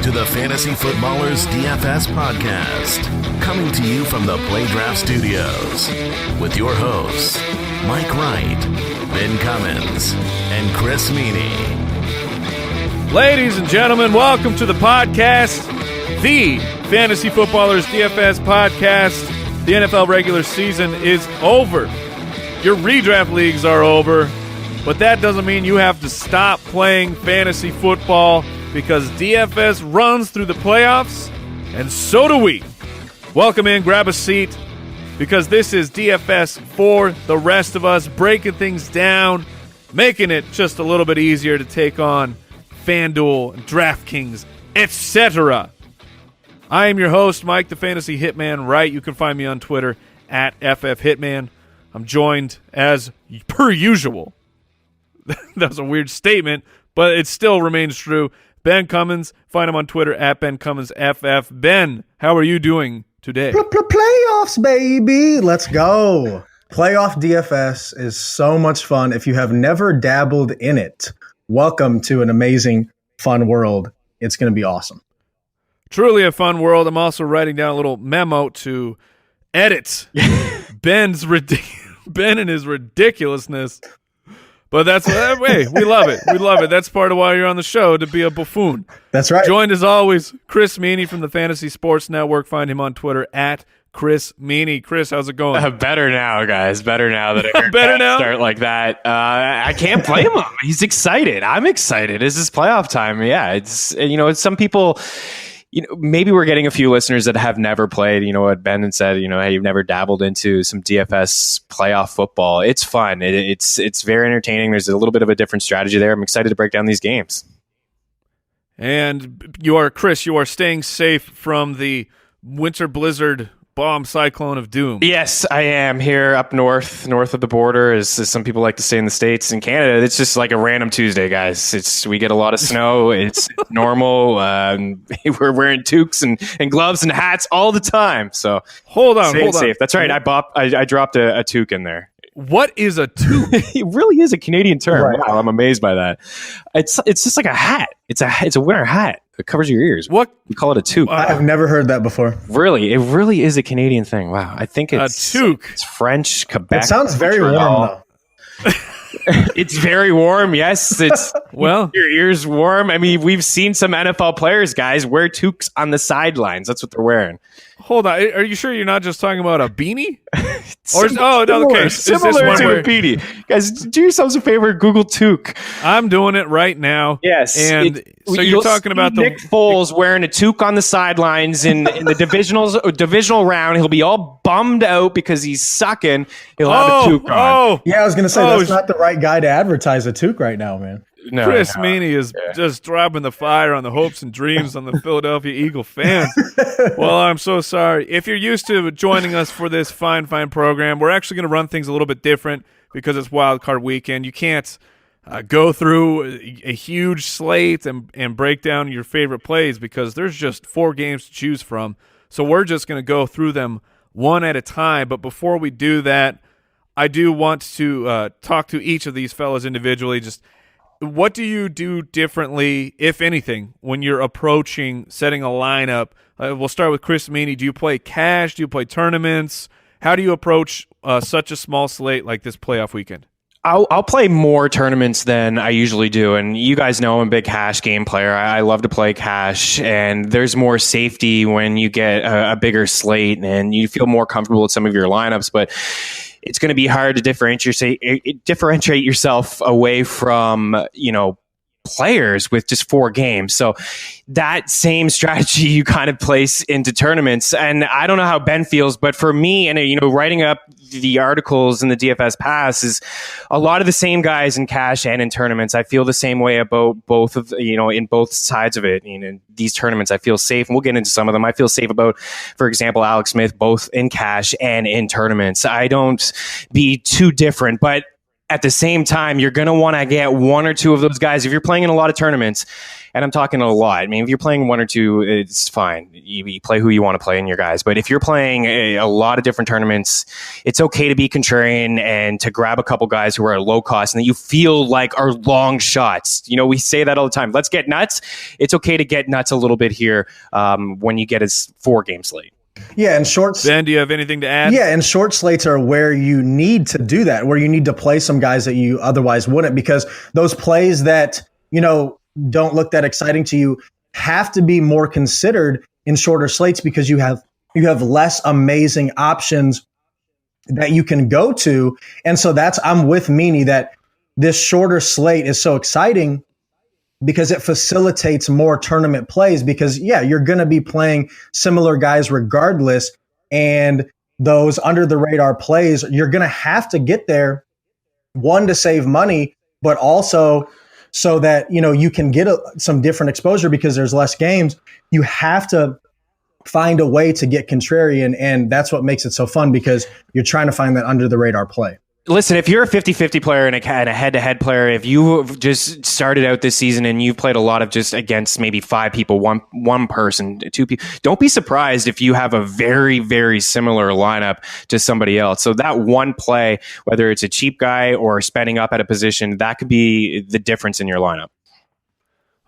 to the Fantasy Footballers DFS Podcast, coming to you from the Play Draft Studios with your hosts, Mike Wright, Ben Cummins, and Chris Meaney. Ladies and gentlemen, welcome to the podcast, the Fantasy Footballers DFS Podcast. The NFL regular season is over. Your redraft leagues are over, but that doesn't mean you have to stop playing fantasy football because DFS runs through the playoffs, and so do we. Welcome in, grab a seat, because this is DFS for the rest of us, breaking things down, making it just a little bit easier to take on FanDuel, DraftKings, etc. I am your host, Mike, the Fantasy Hitman Wright. You can find me on Twitter at FFHitman. I'm joined, as per usual. That was a weird statement, but it still remains true. Ben Cummins. Find him on Twitter at BenCumminsFF. Ben, how are you doing today? Playoffs, baby. Let's go. Playoff DFS is so much fun. If you have never dabbled in it, welcome to an amazing, fun world. It's going to be awesome. Truly a fun world. I'm also writing down a little memo to edit Ben and his ridiculousness. But that's hey, we love it. We love it. That's part of why you're on the show, to be a buffoon. That's right. Joined as always, Chris Meaney from the Fantasy Sports Network. Find him on Twitter at Chris Meaney. Chris, how's it going? Better now, guys. Better now that I heard Better now? start like that. I can't blame him. He's excited. I'm excited. This is playoff time. Yeah, it's some people. Maybe we're getting a few listeners that have never played. You know what Ben had said, hey, you've never dabbled into some DFS playoff football. It's fun. It's very entertaining. There's a little bit of a different strategy there. I'm excited to break down these games. And you are staying safe from the winter blizzard bomb cyclone of doom. Yes, I am here up north of the border, as some people like to say in the States. In Canada, it's just like a random Tuesday, guys. We get a lot of snow. It's normal. We're wearing toques and gloves and hats all the time. So hold on. Safe. That's right. I dropped a toque in there. What is a toque? It really is a Canadian term. Right. Wow, I'm amazed by that. It's just like a hat. It's a winter hat. It covers your ears. What? We call it a toque. I've never heard that before. Really? It really is a Canadian thing. Wow. I think it's a toque. It's French, Quebec. It sounds very warm, though. It's very warm. Yes. It's well, your ears warm. I mean, we've seen some NFL players, guys, wear toques on the sidelines. That's what they're wearing. Hold on. Are you sure you're not just talking about a beanie? Similar to a beanie. Guys, do yourselves a favor. Google toque. I'm doing it right now. Yes. And so you're talking about Nick Foles wearing a toque on the sidelines in the divisional round. He'll be all bummed out because he's sucking. He'll have a toque on. Yeah, I was going to say, that's not the right guy to advertise a toque right now, man. No, Chris Meaney is just dropping the fire on the hopes and dreams on the Philadelphia Eagle fans. Well, I'm so sorry. If you're used to joining us for this fine program, we're actually going to run things a little bit different because it's Wild Card Weekend. You can't go through a huge slate and break down your favorite plays because there's just 4 games to choose from. So we're just going to go through them one at a time. But before we do that, I do want to talk to each of these fellas individually. Just what do you do differently, if anything, when you're approaching setting a lineup? We'll start with Chris Meaney. Do you play cash? Do you play tournaments? How do you approach such a small slate like this playoff weekend? I'll play more tournaments than I usually do, and you guys know I'm a big cash game player. I love to play cash, and there's more safety when you get a bigger slate, and you feel more comfortable with some of your lineups, but it's going to be hard to differentiate yourself away from, players with just 4 games. So that same strategy you kind of place into tournaments. And I don't know how Ben feels, but for me, and writing up the articles in the DFS Pass is a lot of the same guys in cash and in tournaments. I feel the same way about both of, in both sides of it. In these tournaments, I feel safe, and we'll get into some of them. I feel safe about, for example, Alex Smith, both in cash and in tournaments. I don't be too different, but at the same time, you're going to want to get one or two of those guys. If you're playing in a lot of tournaments, and I'm talking a lot, I mean, if you're playing one or two, it's fine. You play who you want to play in your guys. But if you're playing a lot of different tournaments, it's okay to be contrarian and to grab a couple guys who are low cost and that you feel like are long shots. You know, we say that all the time. Let's get nuts. It's okay to get nuts a little bit here when you get a 4-game slate. Yeah, and shorts. Ben, do you have anything to add? Yeah, and short slates are where you need to do that, where you need to play some guys that you otherwise wouldn't, because those plays that, you know, don't look that exciting to you have to be more considered in shorter slates because you have less amazing options that you can go to. And so I'm with Meaney that this shorter slate is so exciting because it facilitates more tournament plays because, yeah, you're going to be playing similar guys regardless. And those under the radar plays, you're going to have to get there, one, to save money, but also so that, you know, you can get some different exposure because there's less games. You have to find a way to get contrarian. And that's what makes it so fun because you're trying to find that under the radar play. Listen, if you're a 50-50 player and a head-to-head player, if you just started out this season and you've played a lot of just against maybe 5 people, one person, 2 people, don't be surprised if you have a very, very similar lineup to somebody else. So that one play, whether it's a cheap guy or spending up at a position, that could be the difference in your lineup.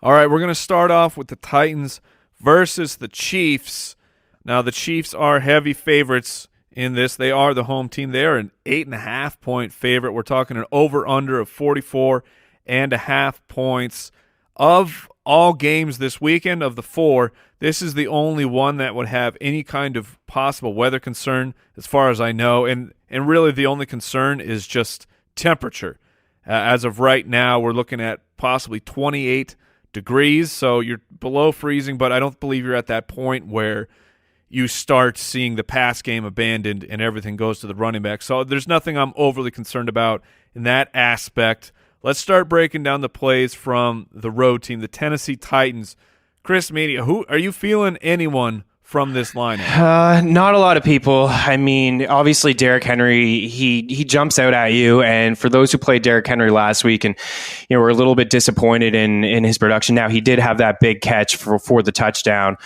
All right, we're going to start off with the Titans versus the Chiefs. Now, the Chiefs are heavy favorites in this. They are the home team. They are an 8.5-point favorite. We're talking an over-under of 44.5 points. Of all games this weekend, of the 4, this is the only one that would have any kind of possible weather concern as far as I know. And really the only concern is just temperature. As of right now, we're looking at possibly 28 degrees. So you're below freezing, but I don't believe you're at that point where you start seeing the pass game abandoned and everything goes to the running back. So there's nothing I'm overly concerned about in that aspect. Let's start breaking down the plays from the road team, the Tennessee Titans. Chris Meaney, who are you feeling anyone from this lineup? Not a lot of people. I mean, obviously Derrick Henry, he jumps out at you. And for those who played Derrick Henry last week and, you know, were a little bit disappointed in his production. Now he did have that big catch for the touchdown,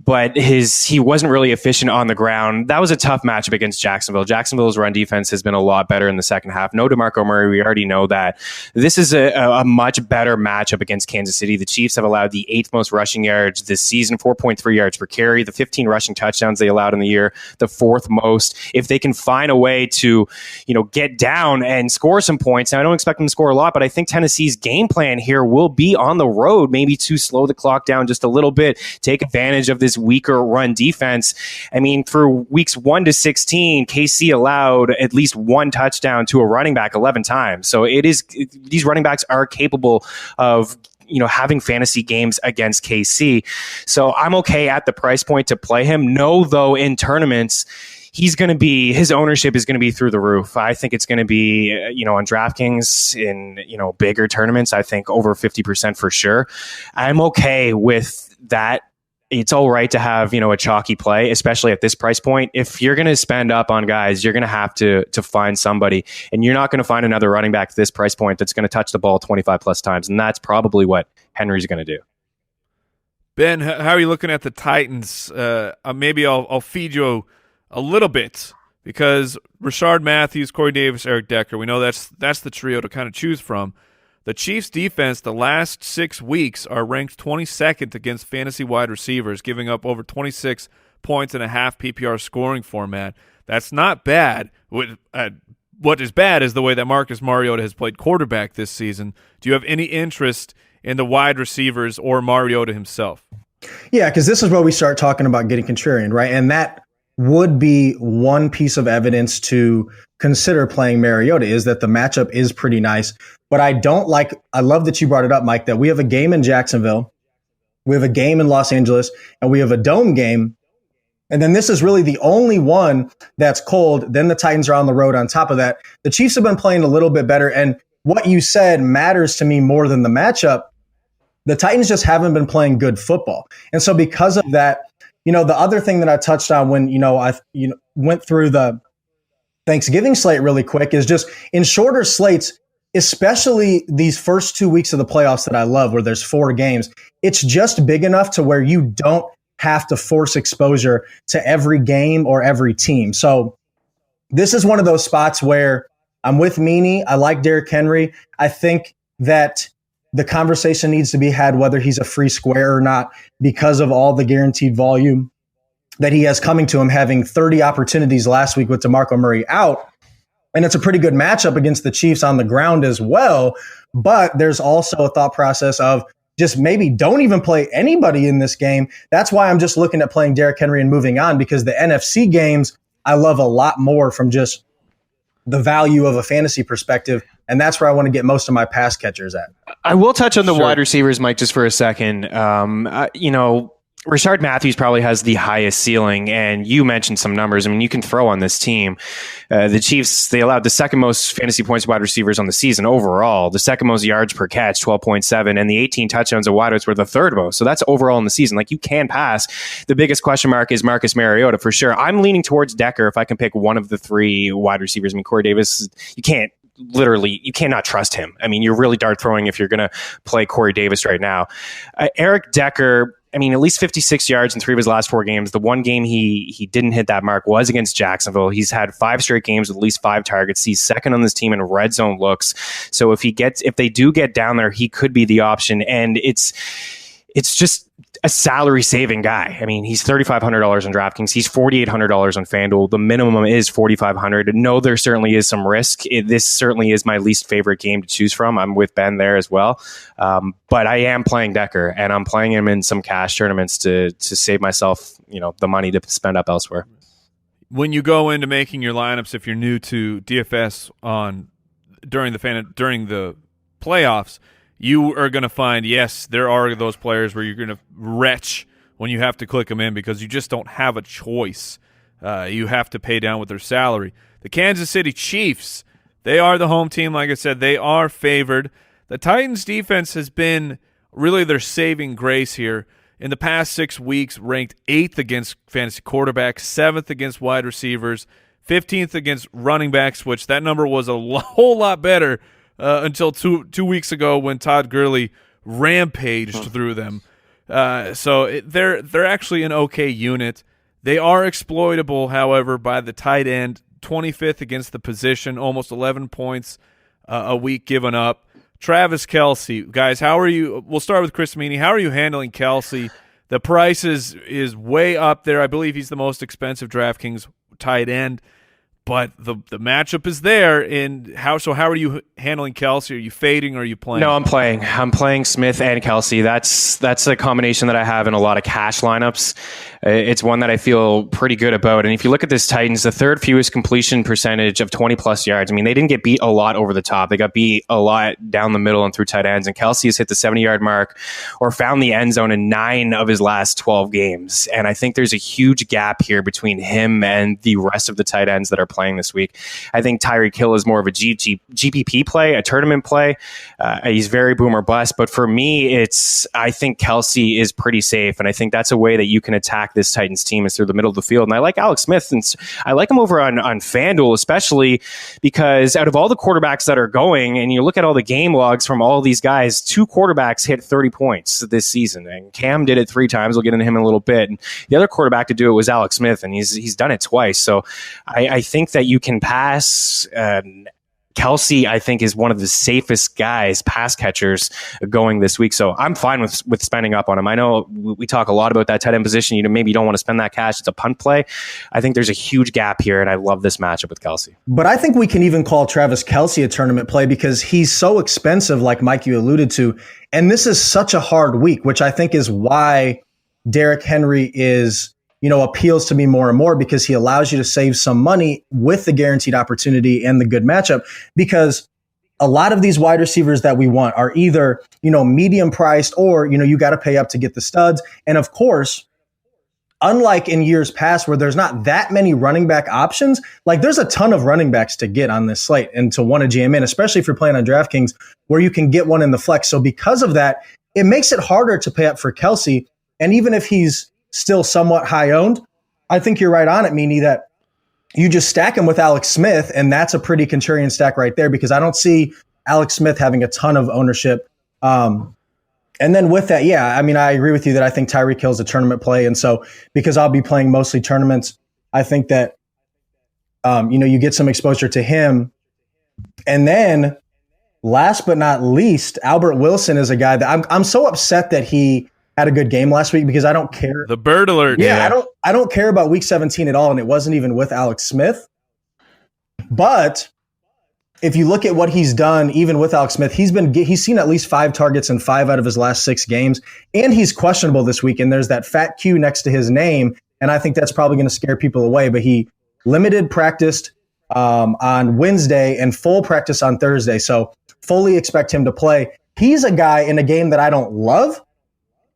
but he wasn't really efficient on the ground. That was a tough matchup against Jacksonville. Jacksonville's run defense has been a lot better in the second half. No DeMarco Murray, we already know that. This is a much better matchup against Kansas City. The Chiefs have allowed the 8th most rushing yards this season, 4.3 yards per carry, the 15 rushing touchdowns they allowed in the year, the 4th most. If they can find a way to, you know, get down and score some points, now I don't expect them to score a lot, but I think Tennessee's game plan here will be on the road, maybe to slow the clock down just a little bit, take advantage of this weaker run defense. I mean, through weeks 1 to 16, KC allowed at least 1 touchdown to a running back 11 times. So these running backs are capable of, you know, having fantasy games against KC. So I'm okay at the price point to play him. No, though, in tournaments, his ownership is going to be through the roof. I think it's going to be, you know, on DraftKings in, you know, bigger tournaments, I think over 50% for sure. I'm okay with that. It's all right to have, you know, a chalky play, especially at this price point. If you're going to spend up on guys, you're going to have to find somebody, and you're not going to find another running back at this price point that's going to touch the ball 25 plus times. And that's probably what Henry's going to do. Ben, how are you looking at the Titans? Maybe I'll feed you a little bit because Rashard Matthews, Corey Davis, Eric Decker, we know that's the trio to kind of choose from. The Chiefs' defense the last 6 weeks are ranked 22nd against fantasy wide receivers, giving up over 26 points in a half PPR scoring format. That's not bad. What is bad is the way that Marcus Mariota has played quarterback this season. Do you have any interest in the wide receivers or Mariota himself? Yeah, because this is where we start talking about getting contrarian, right? And that would be one piece of evidence to consider playing Mariota, is that the matchup is pretty nice. But I love that you brought it up, Mike, that we have a game in Jacksonville, we have a game in Los Angeles, and we have a dome game. And then this is really the only one that's cold. Then the Titans are on the road on top of that. The Chiefs have been playing a little bit better. And what you said matters to me more than the matchup. The Titans just haven't been playing good football. And so because of that, you know, the other thing that I touched on when, I went through the Thanksgiving slate really quick is just in shorter slates, especially these first 2 weeks of the playoffs that I love, where there's 4 games, it's just big enough to where you don't have to force exposure to every game or every team. So this is one of those spots where I'm with Meaney. I like Derrick Henry. I think that the conversation needs to be had whether he's a free square or not because of all the guaranteed volume that he has coming to him, having 30 opportunities last week with DeMarco Murray out. And it's a pretty good matchup against the Chiefs on the ground as well. But there's also a thought process of just maybe don't even play anybody in this game. That's why I'm just looking at playing Derrick Henry and moving on, because the NFC games I love a lot more from just the value of a fantasy perspective. And that's where I want to get most of my pass catchers at. I will touch on the wide receivers, Mike, just for a second. Rashard Matthews probably has the highest ceiling, and you mentioned some numbers. I mean, you can throw on this team. The Chiefs, they allowed the second most fantasy points to wide receivers on the season overall, the second most yards per catch, 12.7, and the 18 touchdowns of wideouts were the third most. So that's overall in the season. Like, you can pass. The biggest question mark is Marcus Mariota for sure. I'm leaning towards Decker if I can pick one of the 3 wide receivers. I mean, Corey Davis, you cannot trust him. I mean, you're really dart throwing if you're going to play Corey Davis right now. Eric Decker, I mean, at least 56 yards in 3 of his last 4 games. The one game he didn't hit that mark was against Jacksonville. He's had 5 straight games with at least 5 targets. He's second on this team in red zone looks. So if they do get down there, he could be the option. And it's just a salary saving guy. I mean, he's $3,500 on DraftKings. He's $4,800 on FanDuel. The minimum is $4,500. No, there certainly is some risk. This certainly is my least favorite game to choose from. I'm with Ben there as well. But I am playing Decker, and I'm playing him in some cash tournaments to save myself, the money to spend up elsewhere. When you go into making your lineups, if you're new to DFS during the playoffs, you are going to find, yes, there are those players where you're going to retch when you have to click them in because you just don't have a choice. You have to pay down with their salary. The Kansas City Chiefs, they are the home team. Like I said, they are favored. The Titans' defense has been really their saving grace here. In the past 6 weeks, ranked 8th against fantasy quarterbacks, 7th against wide receivers, 15th against running backs, which that number was a whole lot better until two weeks ago when Todd Gurley rampaged through them. So they're actually an okay unit. They are exploitable, however, by the tight end. 25th against the position, almost 11 points a week given up. Travis Kelce, guys, how are you? We'll start with Chris Meaney. How are you handling Kelce? The price is way up there. I believe he's the most expensive DraftKings tight end. But the matchup is there. How are you handling Kelce? Are you fading or are you playing? No, I'm playing. I'm playing Smith and Kelce. That's a combination that I have in a lot of cash lineups. It's one that I feel pretty good about. And if you look at this Titans, the third fewest completion percentage of 20-plus yards. I mean, they didn't get beat a lot over the top. They got beat a lot down the middle and through tight ends. And Kelce has hit the 70-yard mark or found the end zone in 9 of his last 12 games. And I think there's a huge gap here between him and the rest of the tight ends that are playing this week. I think Tyreek Hill is more of a GPP play, a tournament play. He's very boom or bust. But for me, I think Kelce is pretty safe. And I think that's a way that you can attack this Titans team is through the middle of the field. And I like Alex Smith, and I like him over on FanDuel, especially because out of all the quarterbacks that are going, and you look at all the game logs from all these guys, 2 quarterbacks hit 30 points this season. And Cam did it 3 times. We'll get into him in a little bit. And the other quarterback to do it was Alex Smith, and he's done it twice. So I think that you can pass. Kelce, I think, is one of the safest guys, pass catchers, going this week. So I'm fine with spending up on him. I know we talk a lot about that tight end position. Maybe you don't want to spend that cash. It's a punt play. I think there's a huge gap here, and I love this matchup with Kelce. But I think we can even call Travis Kelce a tournament play because he's so expensive, like Mike, you alluded to. And this is such a hard week, which I think is why Derrick Henry appeals to me more and more, because he allows you to save some money with the guaranteed opportunity and the good matchup. Because a lot of these wide receivers that we want are either, medium priced or, you got to pay up to get the studs. And of course, unlike in years past where there's not that many running back options, like there's a ton of running backs to get on this slate and to want to jam in, especially if you're playing on DraftKings where you can get one in the flex. So because of that, it makes it harder to pay up for Kelce. And even if he's still somewhat high owned, I think you're right on it, Meaney, that you just stack him with Alex Smith, and that's a pretty contrarian stack right there, because I don't see Alex Smith having a ton of ownership. And then with that, I agree with you that I think Tyreek Hill's a tournament play. And so because I'll be playing mostly tournaments, I think that, you get some exposure to him. And then last but not least, Albert Wilson is a guy that I'm so upset that he had a good game last week because I don't care. The bird alert. Yeah, I don't care about week 17 at all. And it wasn't even with Alex Smith. But if you look at what he's done, even with Alex Smith, he's seen at least 5 targets in 5 out of his last 6 games. And he's questionable this week. And there's that fat Q next to his name. And I think that's probably going to scare people away. But he limited practiced on Wednesday and full practice on Thursday. So fully expect him to play. He's a guy in a game that I don't love,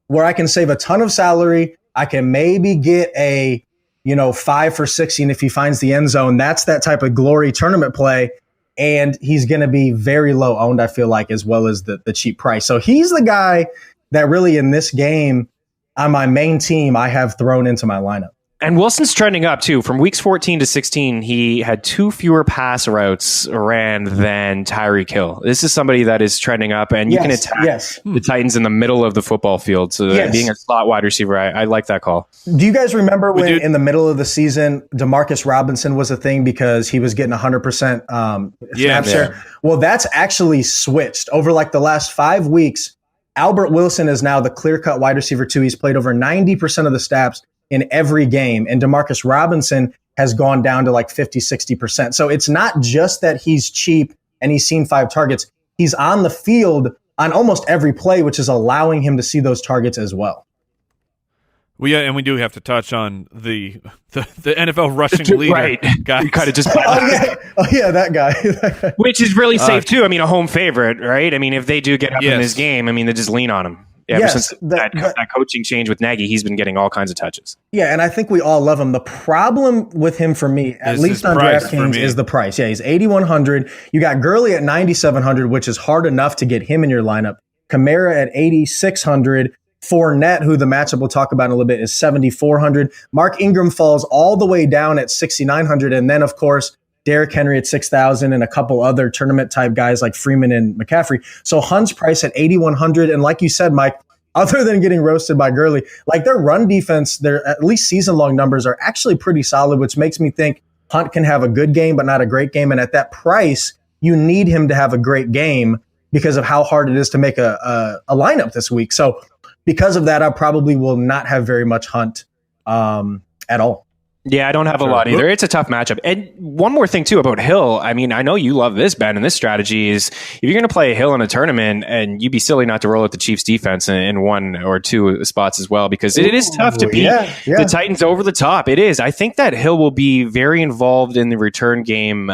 where I can save a ton of salary. I can maybe get a 5 for 16 if he finds the end zone. That's that type of glory tournament play. And he's going to be very low owned, I feel like, as well as the cheap price. So he's the guy that really in this game on my main team I have thrown into my lineup. And Wilson's trending up too. From weeks 14 to 16, he had 2 fewer pass routes ran than Tyreek Hill. This is somebody that is trending up, and you can attack the Titans in the middle of the football field. So being a slot wide receiver, I like that call. Do you guys remember when in the middle of the season, Demarcus Robinson was a thing because he was getting 100% snap share? Well, that's actually switched over like the last 5 weeks. Albert Wilson is now the clear-cut wide receiver 2. He's played over 90% of the snaps in every game. And Demarcus Robinson has gone down to like 50, 60%. So it's not just that he's cheap and he's seen 5 targets. He's on the field on almost every play, which is allowing him to see those targets as well. And we do have to touch on the NFL rushing leader. Right. Guys. You kind of just that guy. Which is really safe too. I mean, a home favorite, right? I mean, if they do get up in this game, I mean, they just lean on him. Ever since that coaching change with Nagy, he's been getting all kinds of touches. Yeah, and I think we all love him. The problem with him for me, at least on DraftKings, is the price. Yeah, he's $8,100. You got Gurley at $9,700, which is hard enough to get him in your lineup. Kamara at $8,600. Fournette, who the matchup we'll talk about in a little bit, is $7,400. Mark Ingram falls all the way down at $6,900. And then, of course, Derrick Henry at $6,000 and a couple other tournament type guys like Freeman and McCaffrey. So Hunt's price at $8,100. And like you said, Mike, other than getting roasted by Gurley, like their run defense, their at least season-long numbers are actually pretty solid, which makes me think Hunt can have a good game, but not a great game. And at that price, you need him to have a great game because of how hard it is to make a lineup this week. So because of that, I probably will not have very much Hunt at all. Yeah, I don't have a lot either. It's a tough matchup. And one more thing, too, about Hill. I mean, I know you love this, Ben, and this strategy is if you're going to play Hill in a tournament, and you'd be silly not to roll at the Chiefs defense in 1 or 2 spots as well, because it is tough to beat the Titans over the top. It is. I think that Hill will be very involved in the return game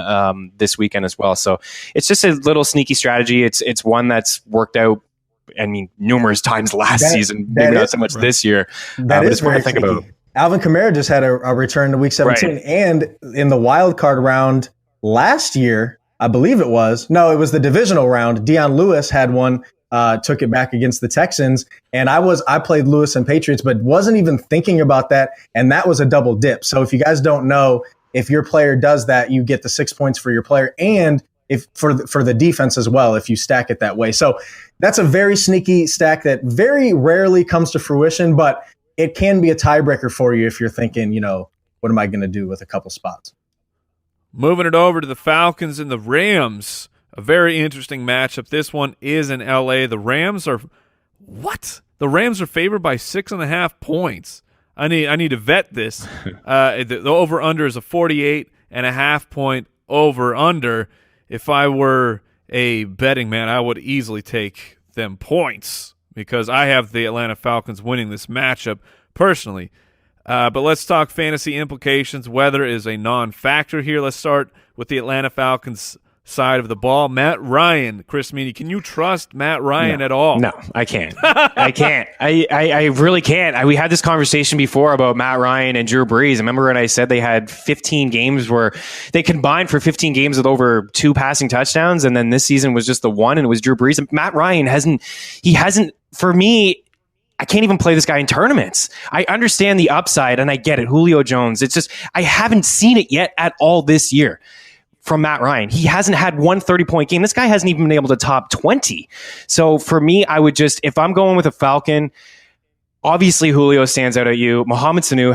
this weekend as well. So it's just a little sneaky strategy. It's one that's worked out, I mean, numerous times last season, maybe not so much this year. But it's worth to think about. Alvin Kamara just had a return to week 17. Right. And in the wild card round last year, I believe it was the divisional round. Deion Lewis had one, took it back against the Texans. And I played Lewis and Patriots, but wasn't even thinking about that. And that was a double dip. So if you guys don't know, if your player does that, you get the 6 points for your player and if for the defense as well, if you stack it that way. So that's a very sneaky stack that very rarely comes to fruition, but it can be a tiebreaker for you if you're thinking, what am I going to do with a couple spots? Moving it over to the Falcons and the Rams, a very interesting matchup. This one is in LA. The Rams are favored by 6.5 points. I need to vet this. The over-under is a 48.5 point over-under. If I were a betting man, I would easily take them points, because I have the Atlanta Falcons winning this matchup personally. But let's talk fantasy implications. Weather is a non-factor here. Let's start with the Atlanta Falcons side of the ball. Matt Ryan, Chris Meaney. Can you trust Matt Ryan at all? No, I can't. I can't. I really can't. We had this conversation before about Matt Ryan and Drew Brees. Remember when I said they had 15 games where they combined for 15 games with over 2 passing touchdowns, and then this season was just the one, and it was Drew Brees. And Matt Ryan hasn't, for me, I can't even play this guy in tournaments. I understand the upside, and I get it. Julio Jones. It's just, I haven't seen it yet at all this year. from Matt Ryan. He hasn't had one 30-point game. This guy hasn't even been able to top 20. So for me, I would just, if I'm going with a Falcon, obviously Julio stands out at you. Mohamed Sanu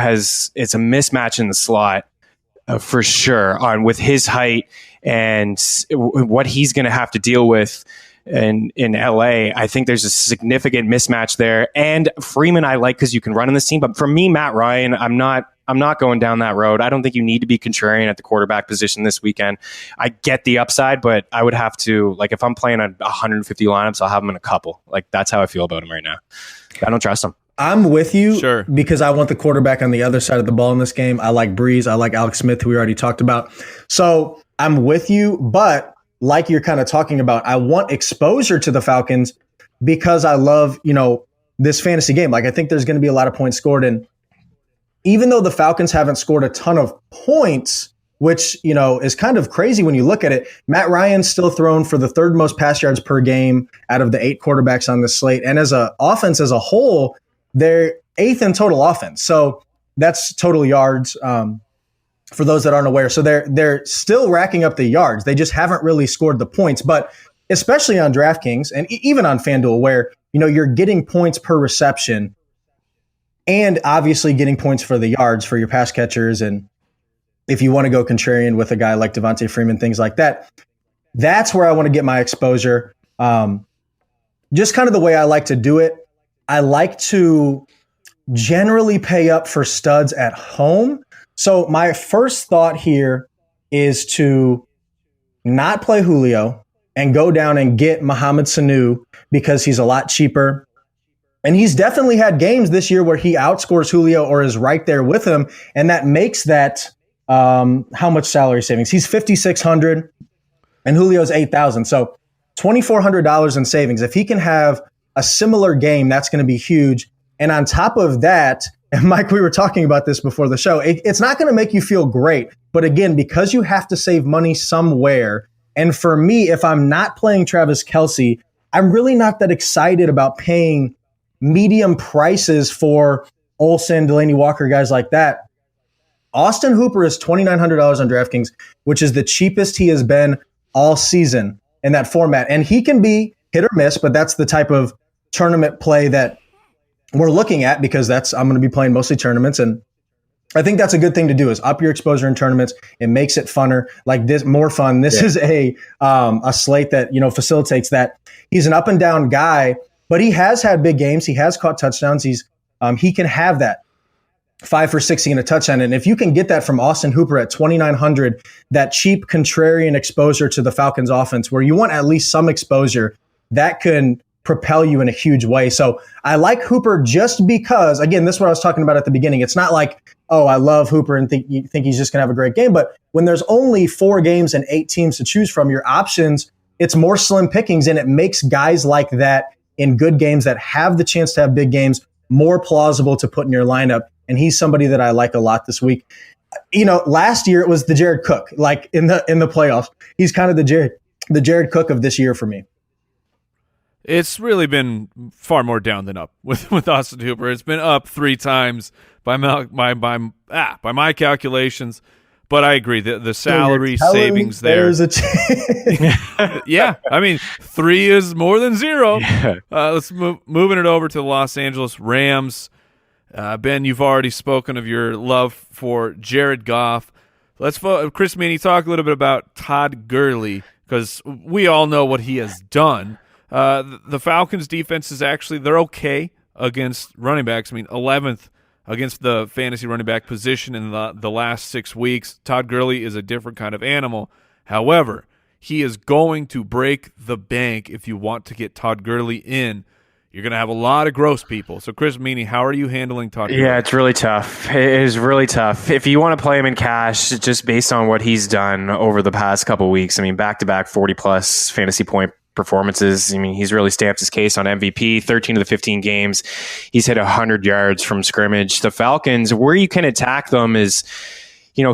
it's a mismatch in the slot for sure with his height and what he's going to have to deal with in LA. I think there's a significant mismatch there. And Freeman I like because you can run in this team. But for me, Matt Ryan, I'm not going down that road. I don't think you need to be contrarian at the quarterback position this weekend. I get the upside, but I would have to, like, if I'm playing on 150 lineups, I'll have him in a couple. Like, that's how I feel about him right now. I don't trust him. I'm with you Sure. because I want the quarterback on the other side of the ball in this game. I like Breeze. I like Alex Smith, who we already talked about. So I'm with you, but like you're kind of talking about, I want exposure to the Falcons because I love, this fantasy game. Like, I think there's going to be a lot of points scored. And even though the Falcons haven't scored a ton of points, which, is kind of crazy when you look at it, Matt Ryan's still thrown for the third most pass yards per game out of the 8 quarterbacks on this slate. And as an offense as a whole, they're 8th in total offense. So that's total yards for those that aren't aware. So they're still racking up the yards. They just haven't really scored the points. But especially on DraftKings and even on FanDuel, where you're getting points per reception and obviously getting points for the yards for your pass catchers. And if you want to go contrarian with a guy like Devontae Freeman, things like that, that's where I want to get my exposure. Just kind of the way I like to do it. I like to generally pay up for studs at home. So my first thought here is to not play Julio and go down and get Mohamed Sanu because he's a lot cheaper. And he's definitely had games this year where he outscores Julio or is right there with him. And that makes that how much salary savings? He's $5,600 and Julio's $8,000. So $2,400 in savings. If he can have a similar game, that's going to be huge. And on top of that, and Mike, we were talking about this before the show, it's not going to make you feel great. But again, because you have to save money somewhere, and for me, if I'm not playing Travis Kelce, I'm really not that excited about paying medium prices for Olsen, Delaney Walker, guys like that. Austin Hooper is $2,900 on DraftKings, which is the cheapest he has been all season in that format. And he can be hit or miss, but that's the type of tournament play that we're looking at because I'm going to be playing mostly tournaments. And I think that's a good thing to do is up your exposure in tournaments. It makes it funner, like this, more fun. This is a slate that, facilitates that. He's an up and down guy, but he has had big games. He has caught touchdowns. He can have that 5 for 60 and a touchdown. And if you can get that from Austin Hooper at $2,900, that cheap contrarian exposure to the Falcons offense where you want at least some exposure, that can propel you in a huge way. So I like Hooper just because, again, this is what I was talking about at the beginning. It's not like, oh, I love Hooper and think he's just going to have a great game. But when there's only 4 games and 8 teams to choose from, your options, it's more slim pickings, and it makes guys like that in good games that have the chance to have big games more plausible to put in your lineup. And he's somebody that I like a lot this week. Last year it was the Jared Cook, like in the playoffs. He's kind of the Jared Cook of this year for me. It's really been far more down than up with Austin Hooper. It's been up 3 times by my calculations. But I agree, the salary savings there. Yeah, I mean, 3 is more than 0. Yeah. Let's moving it over to the Los Angeles Rams. Ben, you've already spoken of your love for Jared Goff. Let's Chris Meaney, talk a little bit about Todd Gurley because we all know what he has done. The Falcons' defense is they're okay against running backs. I mean, 11th against the fantasy running back position in the last 6 weeks. Todd Gurley is a different kind of animal. However, he is going to break the bank if you want to get Todd Gurley in. You're going to have a lot of gross people. So, Chris Meaney, how are you handling Todd Gurley? Yeah, it's really tough. It is really tough. If you want to play him in cash, just based on what he's done over the past couple of weeks, I mean, back-to-back 40-plus fantasy point performances. I mean, he's really stamped his case on MVP. 13 of the 15 games, he's hit 100 yards from scrimmage. The Falcons, where you can attack them is,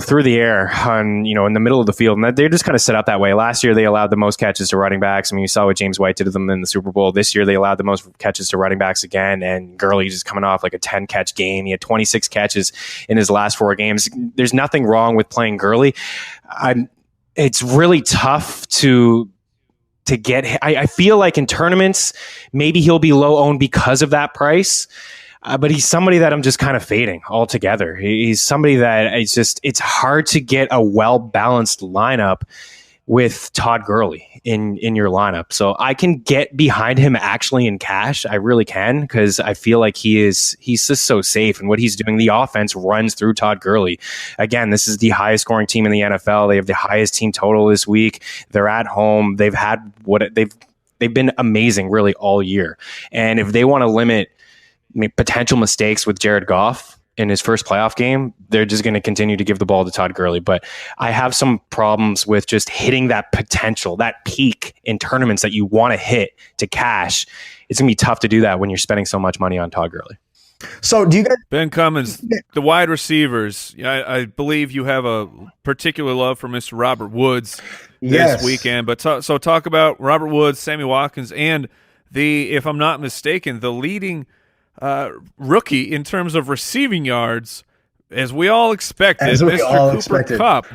through the air on, in the middle of the field. And they're just kind of set up that way. Last year, they allowed the most catches to running backs. I mean, you saw what James White did to them in the Super Bowl. This year, they allowed the most catches to running backs again. And Gurley just coming off like a 10-catch game. He had 26 catches in his last 4 games. There's nothing wrong with playing Gurley. it's really tough to get. I feel like in tournaments, maybe he'll be low owned because of that price. But he's somebody that I'm just kind of fading altogether. He's somebody that it's hard to get a well-balanced lineup with Todd Gurley in your lineup. So I can get behind him actually in cash. I really can, because I feel like he's just so safe. And what he's doing, the offense runs through Todd Gurley. Again, this is the highest scoring team in the NFL. They have the highest team total this week. They're at home. They've been amazing really all year. And if they want to limit potential mistakes with Jared Goff in his first playoff game, they're just going to continue to give the ball to Todd Gurley. But I have some problems with just hitting that potential, that peak in tournaments that you want to hit to cash. It's going to be tough to do that when you're spending so much money on Todd Gurley. So do you guys... Ben Cummins, the wide receivers, I believe you have a particular love for Mr. Robert Woods this weekend. But so talk about Robert Woods, Sammy Watkins, and if I'm not mistaken, the leading rookie in terms of receiving yards, as we all expected, Mr. Cooper Kupp.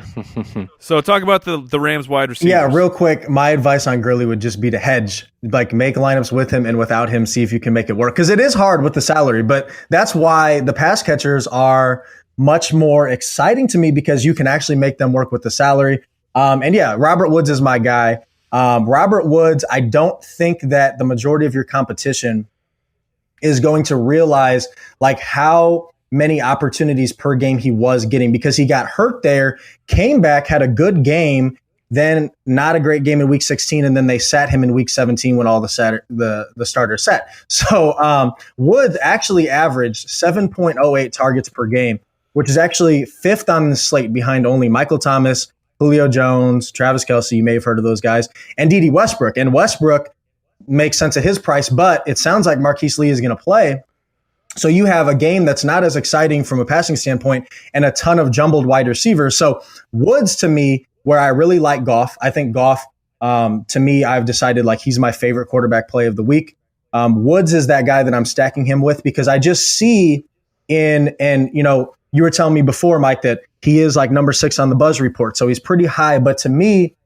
So talk about the Rams wide receivers. Yeah, real quick, my advice on Gurley would just be to hedge, like make lineups with him and without him, see if you can make it work. Because it is hard with the salary, but that's why the pass catchers are much more exciting to me, because you can actually make them work with the salary. And yeah, Robert Woods is my guy. Robert Woods, I don't think that the majority of your competition is going to realize like how many opportunities per game he was getting, because he got hurt there, came back, had a good game, then not a great game in week 16, and then they sat him in week 17 when all the starters sat. So Woods actually averaged 7.08 targets per game, which is actually fifth on the slate behind only Michael Thomas, Julio Jones, Travis Kelce, you may have heard of those guys, and Dede Westbrook. And Westbrook makes sense at his price, but it sounds like Marquise Lee is going to play. So you have a game that's not as exciting from a passing standpoint and a ton of jumbled wide receivers. So Woods, to me, where I really like Goff, I think Goff, to me, I've decided like he's my favorite quarterback play of the week. Woods is that guy that I'm stacking him with, because I just see and you were telling me before, Mike, that he is like number 6 on the Buzz report. So he's pretty high. But to me,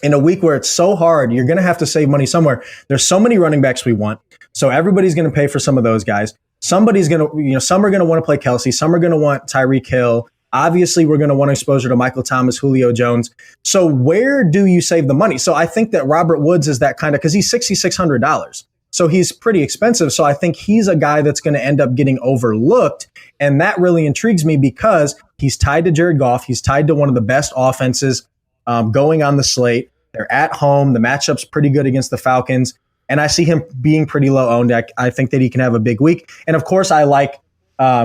in a week where it's so hard, you're going to have to save money somewhere. There's so many running backs we want. So everybody's going to pay for some of those guys. Somebody's going to, some are going to want to play Kelce. Some are going to want Tyreek Hill. Obviously, we're going to want exposure to Michael Thomas, Julio Jones. So where do you save the money? So I think that Robert Woods is that kind of, because he's $6,600. So he's pretty expensive. So I think he's a guy that's going to end up getting overlooked. And that really intrigues me, because he's tied to Jared Goff. He's tied to one of the best offenses going on the slate. They're at home. The matchup's pretty good against the Falcons. And I see him being pretty low owned. I think that he can have a big week. And of course, I like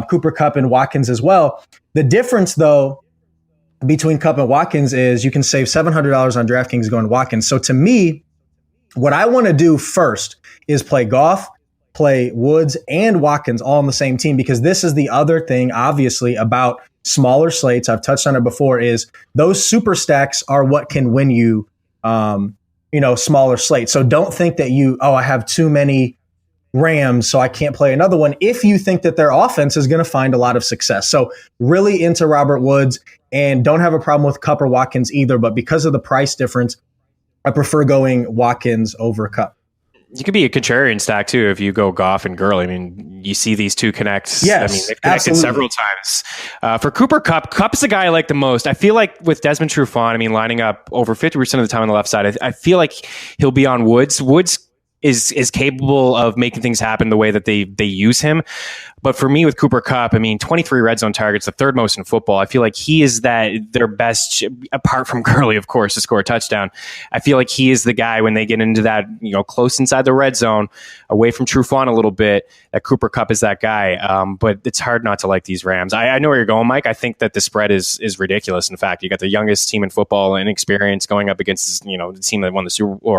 Cooper Kupp and Watkins as well. The difference, though, between Kupp and Watkins is you can save $700 on DraftKings going Watkins. So to me, what I want to do first is play Goff, play Woods, and Watkins all on the same team, because this is the other thing, obviously, about smaller slates. I've touched on it before, is those super stacks are what can win you smaller slate. So don't think that I have too many Rams, so I can't play another one, if you think that their offense is going to find a lot of success. So really into Robert Woods, and don't have a problem with Kupp or Watkins either, but because of the price difference, I prefer going Watkins over Kupp. You could be a contrarian stack too if you go Goff and Gurley. I mean, you see these two connect. Yes, I mean, they've connected several times. For Cooper Kupp, Kupp is the guy I like the most. I feel like with Desmond Trufant, I mean, lining up over 50% of the time on the left side, I feel like he'll be on Woods. Woods is capable of making things happen the way that they use him. But for me with Cooper Kupp, I mean, 23 red zone targets, the third most in football. I feel like he is their best, apart from Gurley, of course, to score a touchdown. I feel like he is the guy when they get into that, close inside the red zone, away from Trufant a little bit, that Cooper Kupp is that guy. But it's hard not to like these Rams. I know where you're going, Mike. I think that the spread is ridiculous. In fact, you got the youngest team in football in experience going up against, the team that won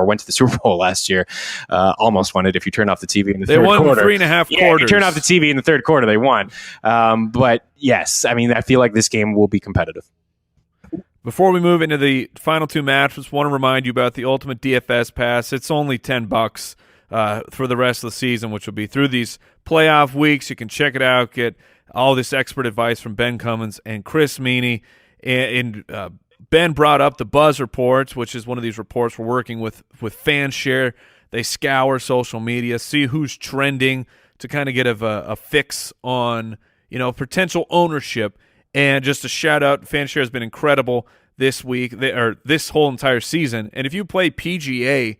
went to the Super Bowl last year. Almost won it if you turn off the TV in the third quarter. They won 3.5 quarters. You turn off the TV in the third quarter, they won. But yes, I mean, I feel like this game will be competitive. Before we move into the final two matchups, want to remind you about the Ultimate DFS Pass. It's only $10 for the rest of the season, which will be through these playoff weeks. You can check it out, get all this expert advice from Ben Cummins and Chris Meaney, and Ben brought up the Buzz Reports, which is one of these reports we're working with FanShare. They scour social media, see who's trending to kind of get a fix on, potential ownership. And just a shout out, FanShare has been incredible this week, or this whole entire season. And if you play PGA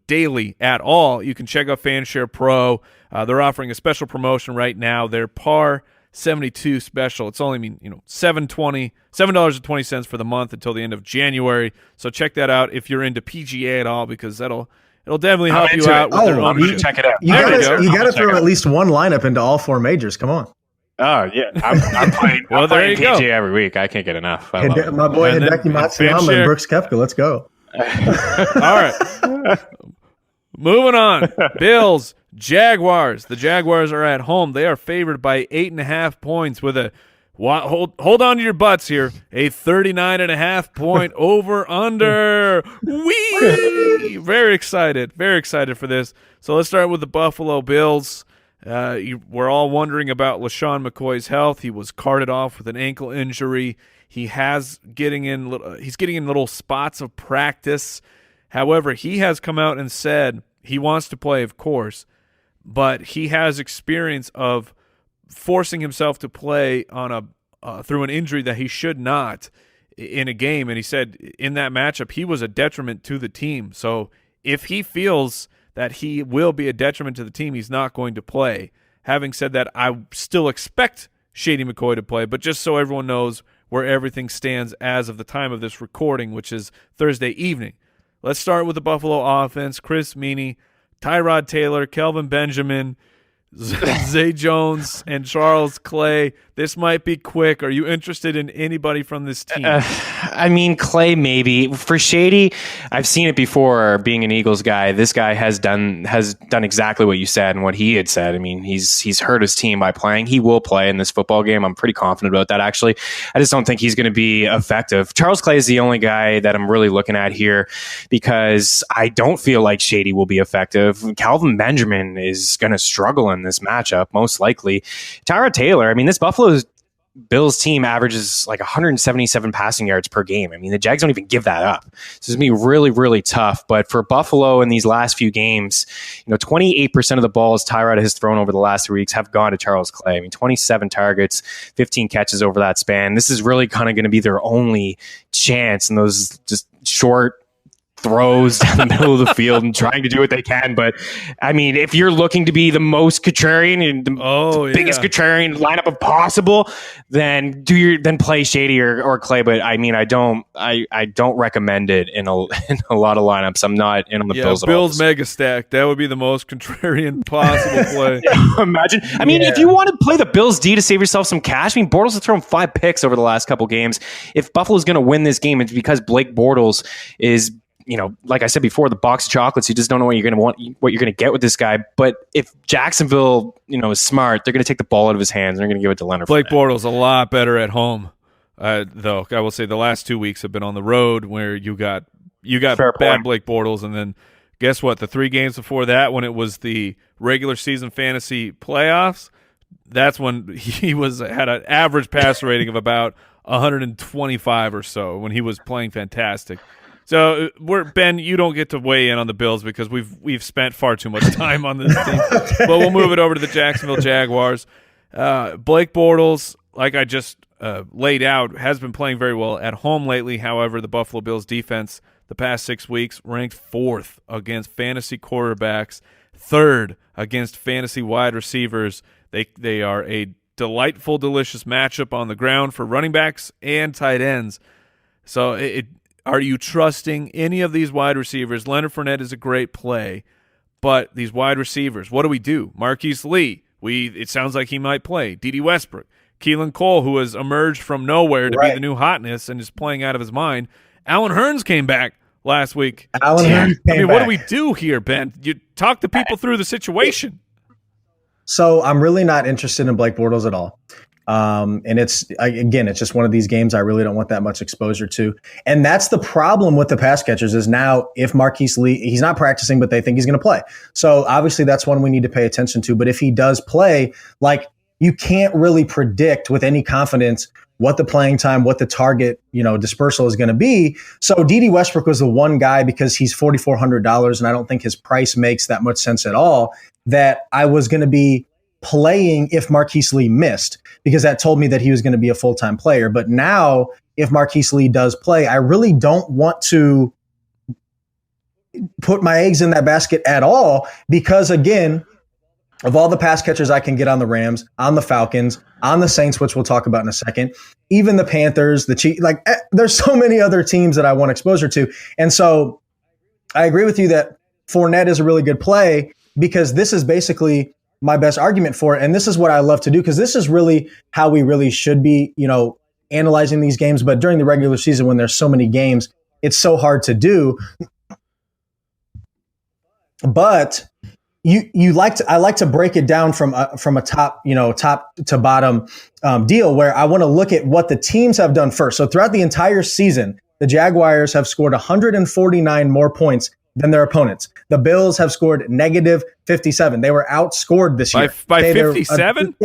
daily at all, you can check out FanShare Pro. They're offering a special promotion right now. Their par 72 special. It's only $7.20 for the month until the end of January. So check that out if you're into PGA at all, because it'll definitely help you out with their ownership. Check it out. You got to throw at least one lineup into all 4 majors. Come on. Oh yeah, I'm playing. Well, there you PGA go. every week. I can't get enough. My boy Hideki Matsuyama and Brooks Koepka. Let's go. All right. Moving on. Bills, Jaguars. The Jaguars are at home. They are favored by 8.5 points with a hold on to your butts here. A 39.5 point over under. Whee! Very excited for this. So let's start with the Buffalo Bills. We're all wondering about LaShawn McCoy's health. He was carted off with an ankle injury. He's getting in little spots of practice. However, he has come out and said he wants to play, of course, but he has experience of forcing himself to play on through an injury that he should not in a game. And he said in that matchup he was a detriment to the team. So if he feels that he will be a detriment to the team, he's not going to play. Having said that, I still expect Shady McCoy to play, but just so everyone knows where everything stands as of the time of this recording, which is Thursday evening. Let's start with the Buffalo offense. Chris Meaney, Tyrod Taylor, Kelvin Benjamin, Zay Jones, and Charles Clay. This might be quick. Are you interested in anybody from this team? Clay maybe. For Shady, I've seen it before. Being an Eagles guy, this guy has done exactly what you said and what he had said. I mean, he's hurt his team by playing. He will play in this football game. I'm pretty confident about that, actually. I just don't think he's going to be effective. Charles Clay is the only guy that I'm really looking at here because I don't feel like Shady will be effective. Calvin Benjamin is going to struggle in this matchup, most likely. Tyrod Taylor, I mean, this Buffalo Bills team averages like 177 passing yards per game. I mean, the Jags don't even give that up. So it's going to be really, really tough. But for Buffalo in these last few games, 28% of the balls Tyrod has thrown over the last 3 weeks have gone to Charles Clay. I mean, 27 targets, 15 catches over that span. This is really kind of going to be their only chance in those just short throws down the middle of the field and trying to do what they can. But I mean, if you're looking to be the most contrarian and the biggest contrarian lineup possible, then play Shady or Clay. But I mean, I don't recommend it in a lot of lineups. I'm not in on the Bills. Bills mega stack. That would be the most contrarian possible play. Imagine. I mean, if you want to play the Bills D to save yourself some cash, I mean, Bortles has thrown 5 picks over the last couple games. If Buffalo's going to win this game, it's because Blake Bortles is, like I said before, the box of chocolates. You just don't know what you're going to get with this guy. But if Jacksonville, is smart, they're going to take the ball out of his hands and they're going to give it to Leonard. Blake Bortles a lot better at home, though. I will say the last 2 weeks have been on the road where you got bad Blake Bortles, and then guess what? The 3 games before that, when it was the regular season fantasy playoffs, that's when he had an average passer rating of about 125 or so when he was playing fantastic. So, Ben, you don't get to weigh in on the Bills because we've spent far too much time on this team. But we'll move it over to the Jacksonville Jaguars. Blake Bortles, like I just laid out, has been playing very well at home lately. However, the Buffalo Bills defense the past 6 weeks ranked 4th against fantasy quarterbacks, 3rd against fantasy wide receivers. They are a delightful, delicious matchup on the ground for running backs and tight ends. So are you trusting any of these wide receivers? Leonard Fournette is a great play, but these wide receivers, what do we do? Marquise Lee, it sounds like he might play. Dede Westbrook, Keelan Cole, who has emerged from nowhere to be the new hotness and is playing out of his mind. Alan Hearns came back last week. What do we do here, Ben? You talk the people through the situation. So I'm really not interested in Blake Bortles at all. And it's just one of these games I really don't want that much exposure to. And that's the problem with the pass catchers is now if Marquise Lee, he's not practicing, but they think he's going to play. So obviously that's one we need to pay attention to. But if he does play, like you can't really predict with any confidence what the playing time, what the target, dispersal is going to be. So D.D. Westbrook was the one guy, because he's $4,400 and I don't think his price makes that much sense at all, that I was going to be playing if Marquise Lee missed, because that told me that he was going to be a full-time player. But now if Marquise Lee does play, I really don't want to put my eggs in that basket at all, because again, of all the pass catchers I can get on the Rams, on the Falcons, on the Saints, which we'll talk about in a second, even the Panthers, the Chiefs, there's so many other teams that I want exposure to. And so I agree with you that Fournette is a really good play, because this is basically my best argument for it. And this is what I love to do, because this is really how we really should be, analyzing these games. But during the regular season, when there's so many games, it's so hard to do. But I like to break it down from a top to bottom deal, where I want to look at what the teams have done first. So throughout the entire season, the Jaguars have scored 149 more points than their opponents. The Bills have scored negative 57. They were outscored this year. By 57?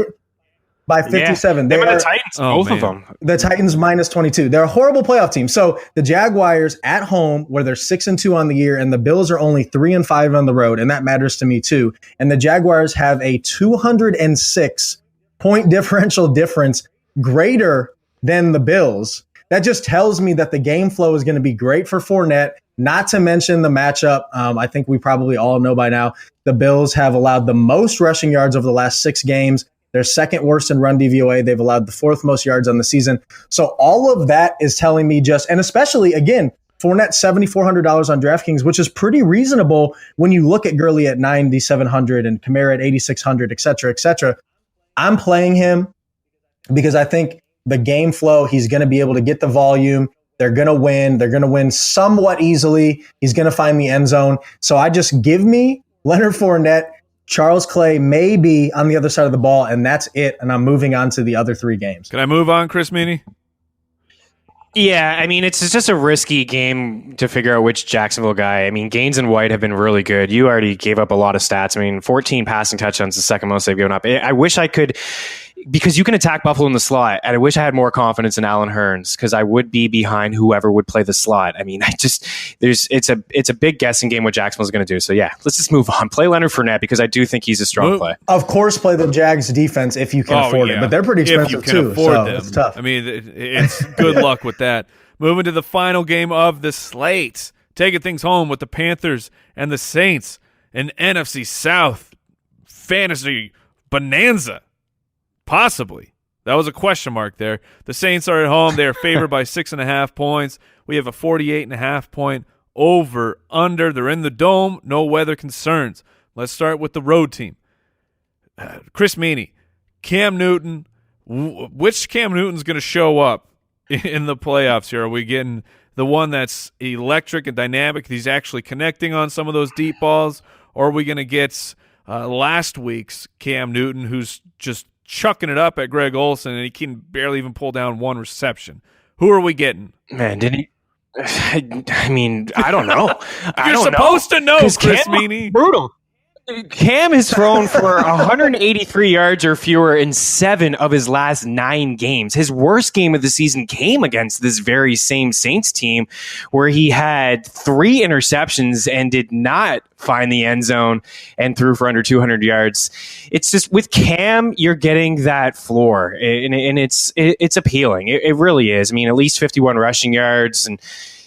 By 57. Yeah, they were the Titans, both of them. The Titans minus 22. They're a horrible playoff team. So the Jaguars at home, where they're 6-2 on the year, and the Bills are only 3-5 on the road, and that matters to me too. And the Jaguars have a 206 point differential difference greater than the Bills. That just tells me that the game flow is going to be great for Fournette. Not to mention the matchup. I think we probably all know by now, the Bills have allowed the most rushing yards over the last 6 games. They're second worst in run DVOA. They've allowed the 4th most yards on the season. So all of that is telling me and especially, again, Fournette $7,400 on DraftKings, which is pretty reasonable when you look at Gurley at $9,700 and Kamara at $8,600, et cetera, et cetera. I'm playing him because I think the game flow, he's going to be able to get the volume. They're going to win. They're going to win somewhat easily. He's going to find the end zone. So I just give me Leonard Fournette, Charles Clay may be on the other side of the ball, and that's it. And I'm moving on to the other 3 games. Can I move on, Chris Meaney? Yeah, I mean, it's just a risky game to figure out which Jacksonville guy. I mean, Gaines and White have been really good. You already gave up a lot of stats. I mean, 14 passing touchdowns, the second most they've given up. I wish I could, because you can attack Buffalo in the slot, and I wish I had more confidence in Allen Hurns, because I would be behind whoever would play the slot. I mean, it's a big guessing game what Jacksonville's going to do. So yeah, let's just move on. Play Leonard Fournette, because I do think he's a strong play. Of course, play the Jags defense if you can afford it, but they're pretty expensive too. So it's tough. I mean, it's good luck with that. Moving to the final game of the slate, taking things home with the Panthers and the Saints, an NFC South fantasy bonanza. Possibly. That was a question mark there. The Saints are at home. They are favored by 6.5 points. We have a 48.5 point over under. They're in the dome. No weather concerns. Let's start with the road team. Chris Meaney, Cam Newton. Which Cam Newton's going to show up in the playoffs here? Are we getting the one that's electric and dynamic? He's actually connecting on some of those deep balls. Or are we going to get last week's Cam Newton, who's just chucking it up at Greg Olsen, and he can barely even pull down 1 reception? Who are we getting? Man, did he? I mean, I don't know. You're supposed to know, Chris Meaney. Brutal. Cam has thrown for 183 yards or fewer in 7 of his last 9 games. His worst game of the season came against this very same Saints team, where he had 3 interceptions and did not find the end zone and threw for under 200 yards. It's just, with Cam, you're getting that floor, and it's appealing. It really is. I mean, at least 51 rushing yards and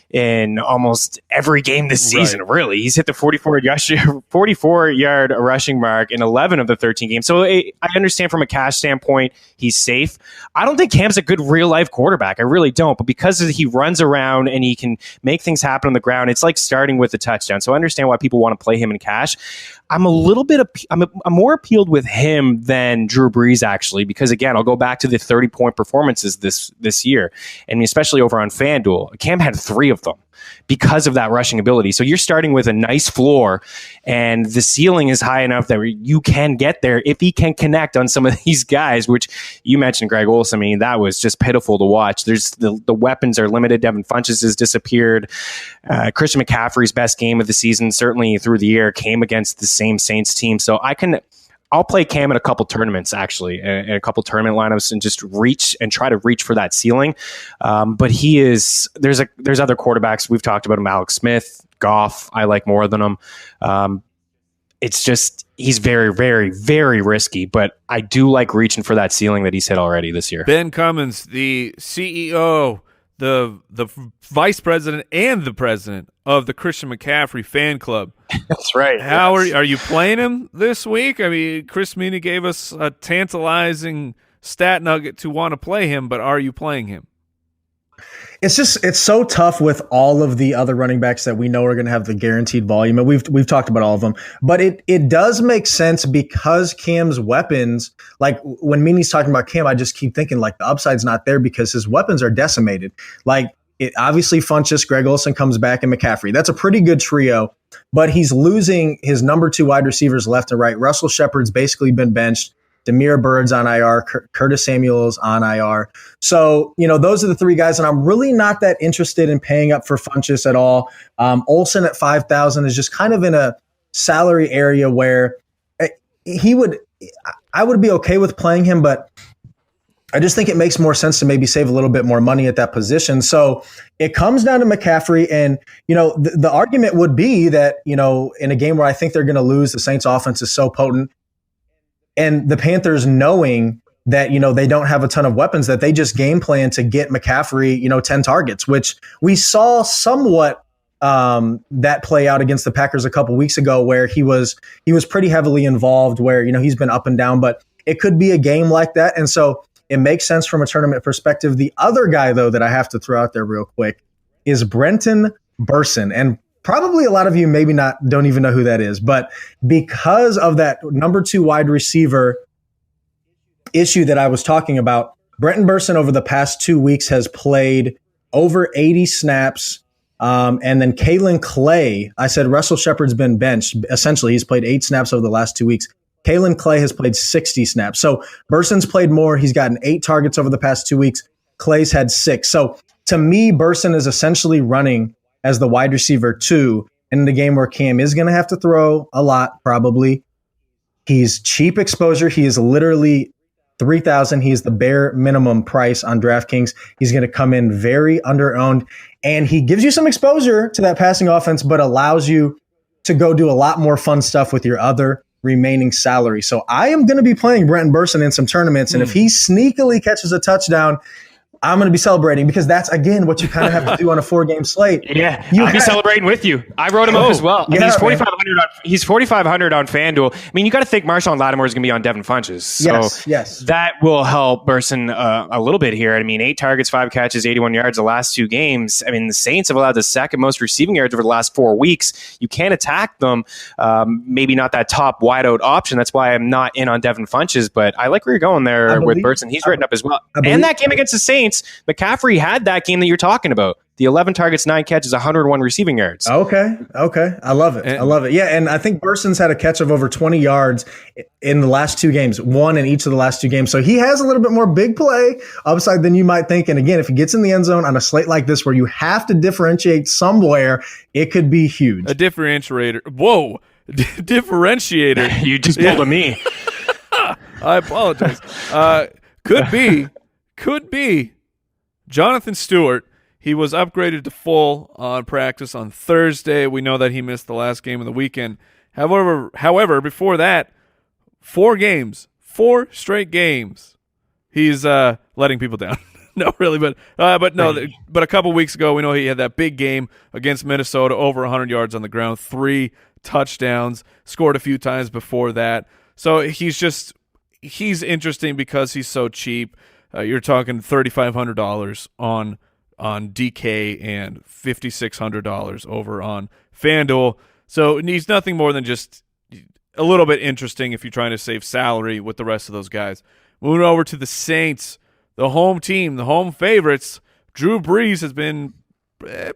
in almost every game this season, really. He's hit the 44-yard rushing mark in 11 of the 13 games. So I understand from a cash standpoint, he's safe. I don't think Cam's a good real-life quarterback. I really don't. But because he runs around and he can make things happen on the ground, it's like starting with a touchdown. So I understand why people want to play him in cash. I'm more appealed with him than Drew Brees, actually, because, again, I'll go back to the 30-point performances this year, and especially over on FanDuel. Cam had 3 of them because of that rushing ability. So you're starting with a nice floor, and the ceiling is high enough that you can get there if he can connect on some of these guys, which you mentioned Greg Olsen. I mean, that was just pitiful to watch. There's the weapons are limited. Devin Funchess has disappeared. Christian McCaffrey's best game of the season, certainly through the year, came against the same Saints team. So I'll play Cam in a couple tournaments, actually, in a couple tournament lineups, and just try to reach for that ceiling. But there's other quarterbacks. We've talked about him, Alex Smith, Goff. I like more than him. It's just, he's very, very, very risky, but I do like reaching for that ceiling that he's hit already this year. Ben Cummins, the CEO, the vice president, and the president of the Christian McCaffrey fan club. That's right. How are you playing him this week? I mean, Chris Meaney gave us a tantalizing stat nugget to want to play him, but are you playing him? It's so tough with all of the other running backs that we know are going to have the guaranteed volume, and we've talked about all of them. But it does make sense because Cam's weapons, like when Meaney's talking about Cam, I just keep thinking like the upside's not there because his weapons are decimated. Like obviously Funchess, Greg Olsen comes back, and McCaffrey. That's a pretty good trio, but he's losing his number 2 wide receivers left and right. Russell Shepard's basically been benched. Demir Bird's on IR, Curtis Samuel's on IR. So, those are the 3 guys, and I'm really not that interested in paying up for Funchess at all. Olsen at 5,000 is just kind of in a salary area where I would be okay with playing him, but I just think it makes more sense to maybe save a little bit more money at that position. So it comes down to McCaffrey, and the argument would be that in a game where I think they're going to lose, the Saints offense is so potent, and the Panthers knowing that, they don't have a ton of weapons, that they just game plan to get McCaffrey, 10 targets, which we saw somewhat that play out against the Packers a couple weeks ago, where he was pretty heavily involved, where, he's been up and down, but it could be a game like that. And so it makes sense from a tournament perspective. The other guy, though, that I have to throw out there real quick is Brenton Burson. And probably a lot of you don't even know who that is, but because of that number 2 wide receiver issue that I was talking about, Brenton Burson over the past 2 weeks has played over 80 snaps. And then Kalen Clay, I said Russell Shepard's been benched. Essentially, he's played 8 snaps over the last 2 weeks. Kalen Clay has played 60 snaps. So Burson's played more. He's gotten 8 targets over the past 2 weeks. Clay's had 6. So to me, Burson is essentially running as the wide receiver 2 in the game where Cam is going to have to throw a lot, probably. He's cheap exposure. He is literally 3,000. He's the bare minimum price on DraftKings. He's going to come in very under-owned, and he gives you some exposure to that passing offense, but allows you to go do a lot more fun stuff with your other remaining salary. So I am going to be playing Brenton Burson in some tournaments, and if he sneakily catches a touchdown, I'm going to be celebrating, because that's, again, what you kind of have to do on a 4-game slate. Yeah, I'll be celebrating with you. I wrote him up as well. Yeah, he's 4,500 he's 4,500 on FanDuel. I mean, you got to think Marshawn Lattimore is going to be on Devin Funchess. So yes. That will help Burson a little bit here. I mean, 8 targets, 5 catches, 81 yards the last 2 games. I mean, the Saints have allowed the second most receiving yards over the last 4 weeks. You can't attack them. Maybe not that top wideout option. That's why I'm not in on Devin Funchess, but I like where you're going there with Burson. He's written up as well. And that game against the Saints, McCaffrey had that game that you're talking about. The 11 targets, 9 catches, 101 receiving yards. Okay. I love it. Yeah, and I think Burson's had a catch of over 20 yards in the last 2 games, 1 in each of the last 2 games. So he has a little bit more big play upside than you might think. And again, if he gets in the end zone on a slate like this where you have to differentiate somewhere, it could be huge. A differentiator. Whoa. Differentiator. You just pulled a me. I apologize. Could be Jonathan Stewart. He was upgraded to full on practice on Thursday. We know that he missed the last game of the weekend. However, before that, 4 straight games, he's letting people down. No, really, but a couple weeks ago, we know he had that big game against Minnesota, over 100 yards on the ground, 3 touchdowns, scored a few times before that. So he's interesting because he's so cheap. You're talking $3,500 on DK and $5,600 over on FanDuel. So he's nothing more than just a little bit interesting if you're trying to save salary with the rest of those guys. Moving over to the Saints, the home team, the home favorites. Drew Brees has been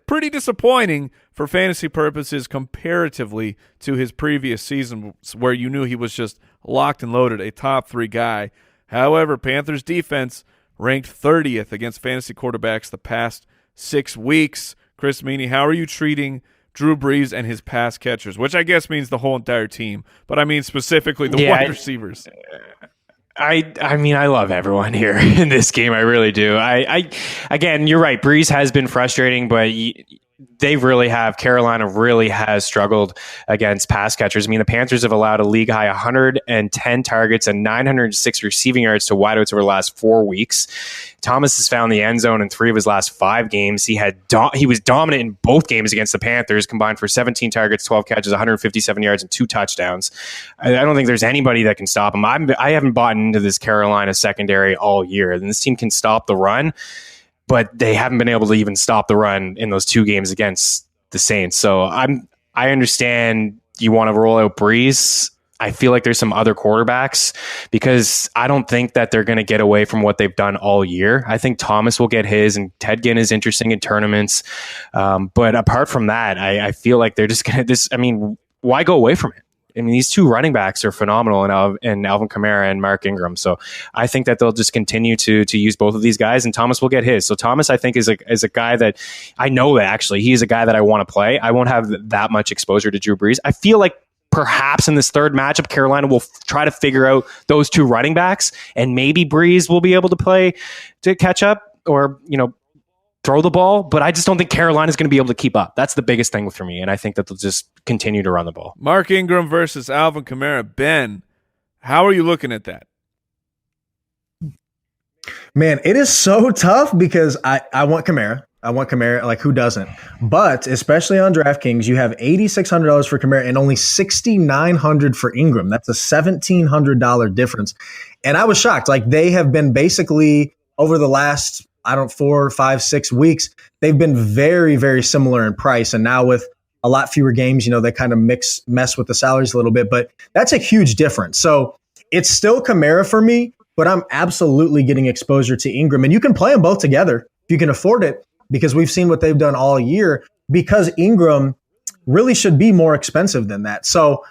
pretty disappointing for fantasy purposes comparatively to his previous season, where you knew he was just locked and loaded, a top 3 guy. However, Panthers defense ranked 30th against fantasy quarterbacks the past 6 weeks. Chris Meaney, how are you treating Drew Brees and his pass catchers, which I guess means the whole entire team, but I mean specifically the wide receivers. I mean, I love everyone here in this game. I really do. Again, you're right. Brees has been frustrating, but Carolina really has struggled against pass catchers. I mean, the Panthers have allowed a league high 110 targets and 906 receiving yards to wideouts over the last 4 weeks. Thomas has found the end zone in 3 of his last 5 games. He was dominant in both games against the Panthers, combined for 17 targets, 12 catches, 157 yards, and 2 touchdowns. I don't think there's anybody that can stop him. I haven't bought into this Carolina secondary all year, and this team can stop the run, but they haven't been able to even stop the run in those 2 games against the Saints. So I understand you want to roll out Brees. I feel like there's some other quarterbacks because I don't think that they're going to get away from what they've done all year. I think Thomas will get his, and Ted Ginn is interesting in tournaments. But apart from that, I feel like they're just going to why go away from it? I mean, these 2 running backs are phenomenal in Alvin Kamara and Mark Ingram. So I think that they'll just continue to use both of these guys, and Thomas will get his. So Thomas, I think, is a guy that I know that actually he's a guy that I want to play. I won't have that much exposure to Drew Brees. I feel like perhaps in this third matchup, Carolina will try to figure out those 2 running backs, and maybe Brees will be able to play to catch up or, throw the ball, but I just don't think Carolina is going to be able to keep up. That's the biggest thing for me, and I think that they'll just continue to run the ball. Mark Ingram versus Alvin Kamara. Ben, how are you looking at that? Man, it is so tough because I want Kamara. I want Kamara, like who doesn't? But especially on DraftKings, you have $8,600 for Kamara and only $6,900 for Ingram. That's a $1,700 difference. And I was shocked. Like, they have been basically over the last 4, 5, 6 weeks, they've been very, very similar in price. And now with a lot fewer games, they kind of mess with the salaries a little bit, but that's a huge difference. So it's still Kamara for me, but I'm absolutely getting exposure to Ingram. And you can play them both together if you can afford it, because we've seen what they've done all year, because Ingram really should be more expensive than that. So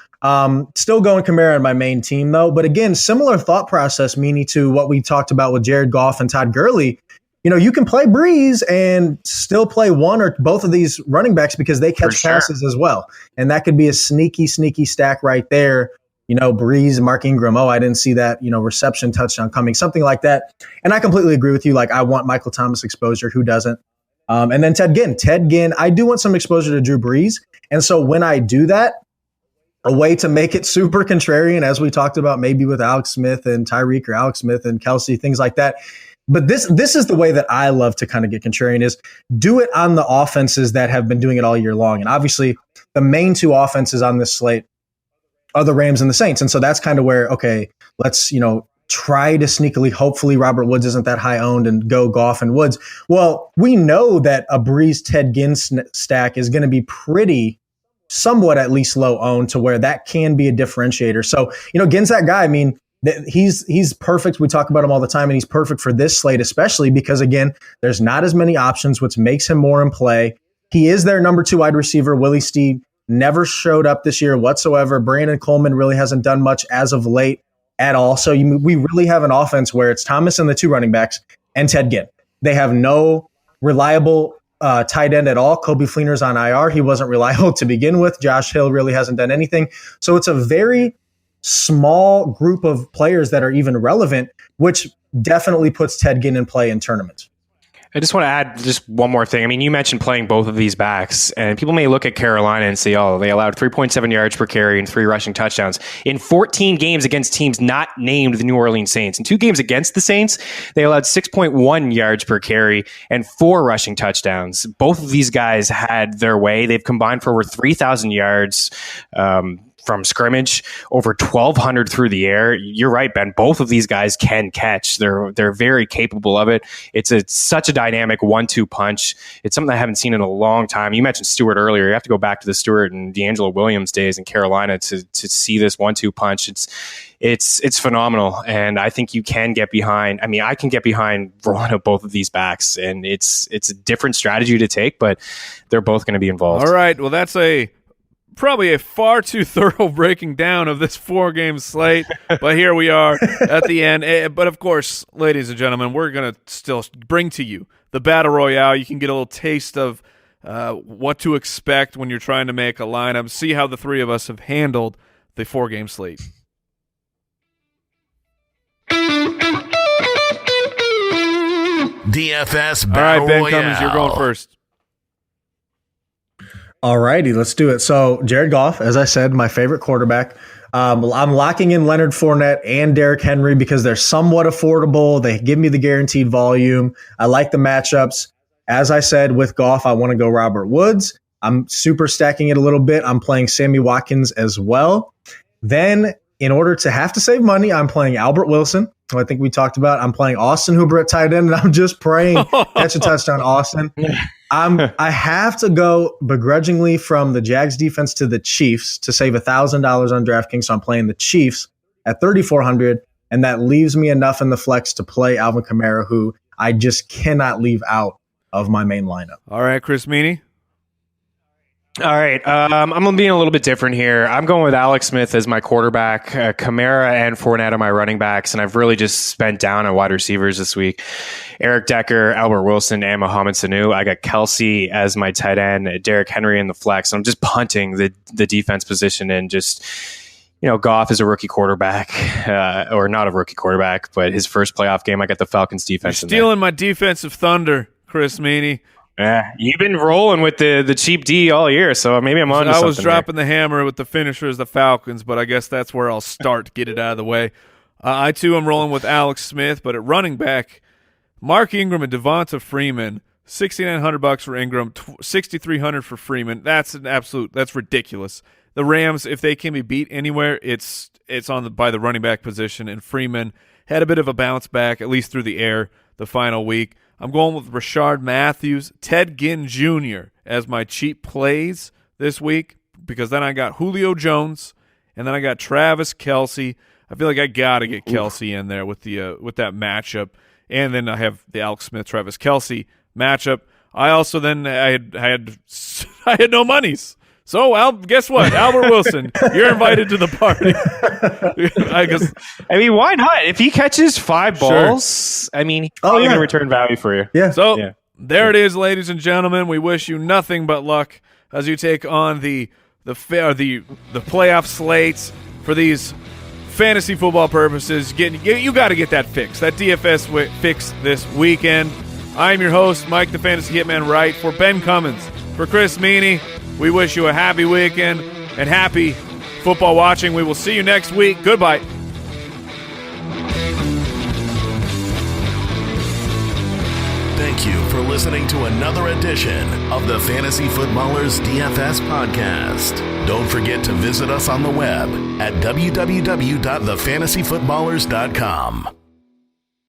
still going Kamara in my main team though. But again, similar thought process, Meaney, to what we talked about with Jared Goff and Todd Gurley. You can play Brees and still play one or both of these running backs because they catch passes as well. And that could be a sneaky stack right there. Brees, Mark Ingram. Oh, I didn't see that, reception touchdown coming, something like that. And I completely agree with you. Like, I want Michael Thomas exposure. Who doesn't? And then Ted Ginn. I do want some exposure to Drew Brees. And so when I do that, a way to make it super contrarian, as we talked about, maybe with Alex Smith and Tyreek or Alex Smith and Kelsey, things like that. But this is the way that I love to kind of get contrarian, is do it on the offenses that have been doing it all year long. And obviously the main 2 offenses on this slate are the Rams and the Saints. And so that's kind of where, okay, let's, try to sneakily, hopefully Robert Woods isn't that high owned, and go Goff and Woods. Well, we know that a Brees Ted Ginn stack is going to be pretty somewhat at least low owned, to where that can be a differentiator. So, Ginn's that guy. I mean, he's perfect. We talk about him all the time, and he's perfect for this slate, especially because, again, there's not as many options, which makes him more in play. He is their number 2 wide receiver. Willie Steve never showed up this year whatsoever. Brandon Coleman really hasn't done much as of late at all. So we really have an offense where it's Thomas and the 2 running backs and Ted Ginn. They have no reliable tight end at all. Kobe Fleener's on IR. He wasn't reliable to begin with. Josh Hill really hasn't done anything. So it's a very small group of players that are even relevant, which definitely puts Ted Ginn in play in tournaments. I just want to add just one more thing. I mean, you mentioned playing both of these backs, and people may look at Carolina and say, oh, they allowed 3.7 yards per carry and 3 rushing touchdowns in 14 games against teams not named the New Orleans Saints. In 2 games against the Saints, they allowed 6.1 yards per carry and 4 rushing touchdowns. Both of these guys had their way. They've combined for over 3,000 yards from scrimmage, over 1,200 through the air. You're right, Ben. Both of these guys can catch. They're very capable of it. It's such a dynamic 1-2 punch. It's something I haven't seen in a long time. You mentioned Stewart earlier. You have to go back to the Stewart and D'Angelo Williams days in Carolina to see this 1-2 punch. It's phenomenal, and I think you can get behind. I mean, I can get behind rolling out both of these backs, and it's a different strategy to take, but they're both going to be involved. All right. Well, that's probably a far too thorough breaking down of this 4-game slate, but here we are at the end. But of course, ladies and gentlemen, we're going to still bring to you the Battle Royale. You can get a little taste of what to expect when you're trying to make a lineup, see how the three of us have handled the 4-game slate. DFS All right, Battle Ben Royale. Cummins, you're going first. All righty, let's do it. So Jared Goff, as I said, my favorite quarterback. I'm locking in Leonard Fournette and Derrick Henry because they're somewhat affordable. They give me the guaranteed volume. I like the matchups. As I said, with Goff, I want to go Robert Woods. I'm super stacking it a little bit. I'm playing Sammy Watkins as well. Then, in order to have to save money, I'm playing Albert Wilson, who I think we talked about. I'm playing Austin Hooper at tight end, and I'm just praying catch a touchdown, Austin. I have to go begrudgingly from the Jags defense to the Chiefs to save $1,000 on DraftKings. So I'm playing the Chiefs at $3,400, and that leaves me enough in the flex to play Alvin Kamara, who I just cannot leave out of my main lineup. All right, Chris Meaney. All right, I'm being a little bit different here. I'm going with Alex Smith as my quarterback, Kamara and Fournette are my running backs, and I've really just spent down on wide receivers this week. Eric Decker, Albert Wilson, and Mohamed Sanu. I got Kelsey as my tight end, Derrick Henry in the flex. I'm just punting the defense position and just, Goff is a rookie quarterback, or not a rookie quarterback, but his first playoff game, I got the Falcons defense. You're stealing my defensive thunder, Chris Meaney. Yeah, you've been rolling with the cheap D all year, so maybe I'm on to something. I was dropping the hammer with the finishers, the Falcons, but I guess that's where I'll start to get it out of the way. I, too, am rolling with Alex Smith, but at running back, Mark Ingram and Devonta Freeman, $6,900 for Ingram, $6,300 for Freeman. That's ridiculous. The Rams, if they can be beat anywhere, it's by the running back position, and Freeman had a bit of a bounce back, at least through the air, the final week. I'm going with Rashard Matthews, Ted Ginn Jr. as my cheap plays this week, because then I got Julio Jones, and then I got Travis Kelce. I feel like I got to get Kelce in there with that matchup, and then I have the Alex Smith Travis Kelce matchup. I also then I had no monies. So, guess what? Albert Wilson, you're invited to the party. I mean, why not? If he catches 5 balls, sure. I mean, he's going to return value for you. Yeah. So, there it is, ladies and gentlemen. We wish you nothing but luck as you take on the playoff slates for these fantasy football purposes. You got to get that fix, that DFS fix this weekend. I'm your host, Mike the Fantasy Hitman Wright, for Ben Cummins, for Chris Meaney. We wish you a happy weekend and happy football watching. We will see you next week. Goodbye. Thank you for listening to another edition of the Fantasy Footballers DFS Podcast. Don't forget to visit us on the web at www.thefantasyfootballers.com.